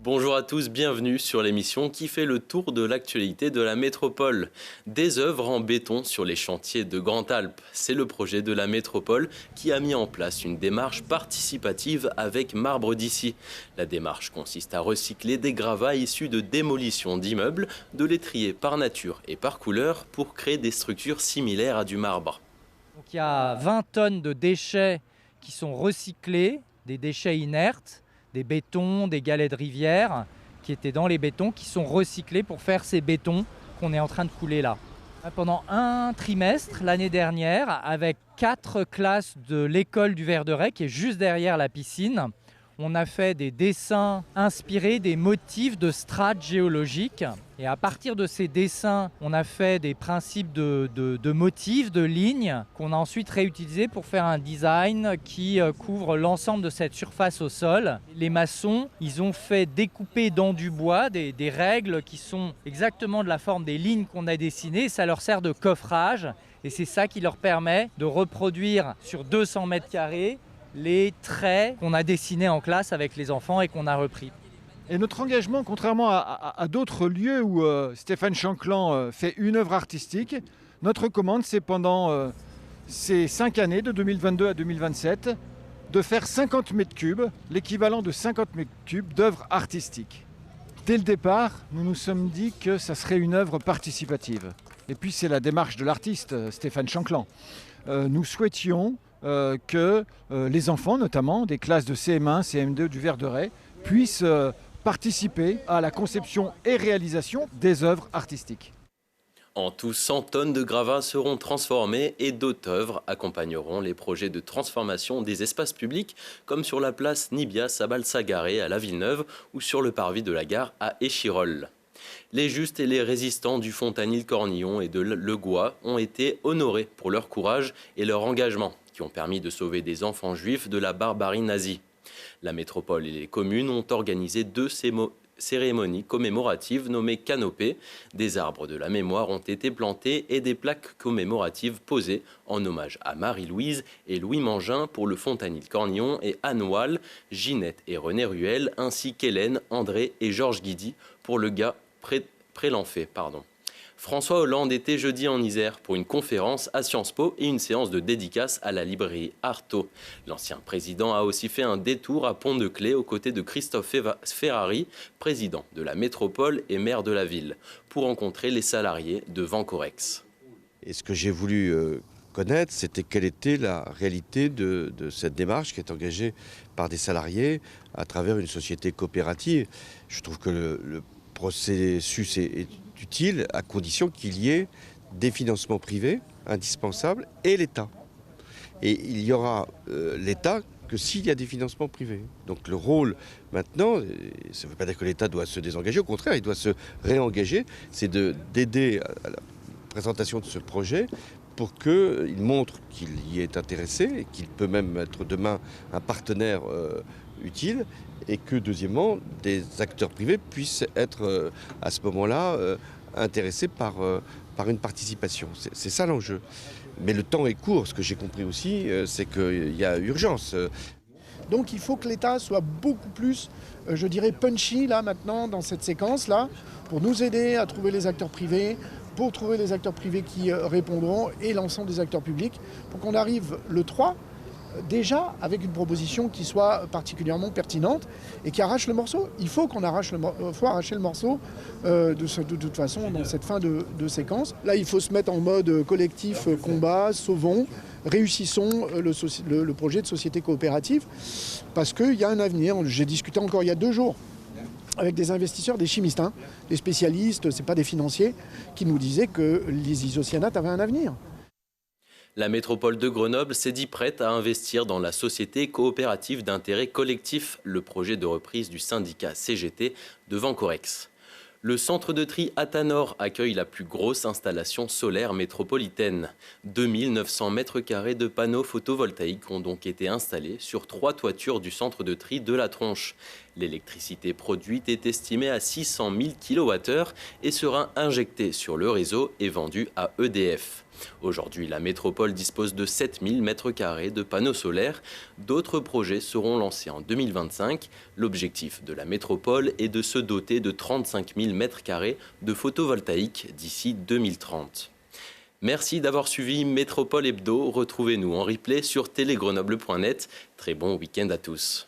Bonjour à tous, bienvenue sur l'émission qui fait le tour de l'actualité de la métropole. Des œuvres en béton sur les chantiers de Grand-Alpes. C'est le projet de la métropole qui a mis en place une démarche participative avec Marbre d'ici. La démarche consiste à recycler des gravats issus de démolition d'immeubles, de les trier par nature et par couleur pour créer des structures similaires à du marbre. Donc, il y a 20 tonnes de déchets qui sont recyclés, des déchets inertes, des bétons, des galets de rivière qui étaient dans les bétons, qui sont recyclés pour faire ces bétons qu'on est en train de couler là. Pendant un trimestre l'année dernière, avec 4 classes de l'école du Verderet, qui est juste derrière la piscine, on a fait des dessins inspirés des motifs de strates géologiques. Et à partir de ces dessins, on a fait des principes de motifs, de lignes, qu'on a ensuite réutilisés pour faire un design qui couvre l'ensemble de cette surface au sol. Les maçons, ils ont fait découper dans du bois des règles qui sont exactement de la forme des lignes qu'on a dessinées. Ça leur sert de coffrage et c'est ça qui leur permet de reproduire sur 200 mètres carrés les traits qu'on a dessinés en classe avec les enfants et qu'on a repris. Et notre engagement, contrairement à d'autres lieux où Stéphane Chanclan fait une œuvre artistique, notre commande, c'est pendant ces 5 années, de 2022 à 2027, de faire 50 mètres cubes, l'équivalent de 50 mètres cubes d'œuvres artistiques. Dès le départ, nous nous sommes dit que ça serait une œuvre participative. Et puis c'est la démarche de l'artiste, Stéphane Chanclan. Nous souhaitions que les enfants, notamment des classes de CM1, CM2 du Verderet, puissent participer à la conception et réalisation des œuvres artistiques. En tout, 100 tonnes de gravats seront transformées et d'autres œuvres accompagneront les projets de transformation des espaces publics, comme sur la place Nibias à Balsagaré à la Villeneuve ou sur le parvis de la gare à Échirolles. Les justes et les résistants du Fontanil-Cornillon et de Le Gois ont été honorés pour leur courage et leur engagement, qui ont permis de sauver des enfants juifs de la barbarie nazie. La métropole et les communes ont organisé 2 cérémonies commémoratives nommées canopées. Des arbres de la mémoire ont été plantés et des plaques commémoratives posées en hommage à Marie-Louise et Louis Mangin pour le Fontanil-Cornillon et Anne Wall, Ginette et René Ruel, ainsi qu'Hélène, André et Georges Guidy pour le gars Prélenfait. François Hollande était jeudi en Isère pour une conférence à Sciences Po et une séance de dédicace à la librairie Artaud. L'ancien président a aussi fait un détour à Pont-de-Claix aux côtés de Christophe Ferrari, président de la métropole et maire de la ville, pour rencontrer les salariés de Vancorex. Et ce que j'ai voulu connaître, c'était quelle était la réalité de cette démarche qui est engagée par des salariés à travers une société coopérative. Je trouve que le processus est utile à condition qu'il y ait des financements privés indispensables et l'État. Et il y aura l'État que s'il y a des financements privés. Donc le rôle maintenant, ça ne veut pas dire que l'État doit se désengager, au contraire, il doit se réengager, c'est d'aider à la présentation de ce projet pour qu'il montre qu'il y est intéressé et qu'il peut même être demain un partenaire utile. Et que, deuxièmement, des acteurs privés puissent être à ce moment-là intéressés par une participation. C'est ça l'enjeu. Mais le temps est court. Ce que j'ai compris aussi, c'est qu'il y a urgence. Donc il faut que l'État soit beaucoup plus, je dirais, punchy là maintenant dans cette séquence-là, pour nous aider à trouver les acteurs privés, pour trouver les acteurs privés qui répondront et l'ensemble des acteurs publics, pour qu'on arrive le 3, déjà avec une proposition qui soit particulièrement pertinente et qui arrache le morceau. Il faut qu'on arracher le morceau de toute façon dans cette fin de séquence. Là, il faut se mettre en mode collectif, combat, sauvons, réussissons le projet de société coopérative parce qu'il y a un avenir. J'ai discuté encore il y a 2 jours avec des investisseurs, des chimistes, des spécialistes, c'est pas des financiers, qui nous disaient que les isocyanates avaient un avenir. La métropole de Grenoble s'est dit prête à investir dans la société coopérative d'intérêt collectif, le projet de reprise du syndicat CGT de Vancorex. Le centre de tri Athanor accueille la plus grosse installation solaire métropolitaine. 2900 mètres carrés de panneaux photovoltaïques ont donc été installés sur 3 toitures du centre de tri de la Tronche. L'électricité produite est estimée à 600 000 kWh et sera injectée sur le réseau et vendue à EDF. Aujourd'hui, la métropole dispose de 7 000 m² de panneaux solaires. D'autres projets seront lancés en 2025. L'objectif de la métropole est de se doter de 35 000 m² de photovoltaïque d'ici 2030. Merci d'avoir suivi Métropole Hebdo. Retrouvez-nous en replay sur télégrenoble.net. Très bon week-end à tous.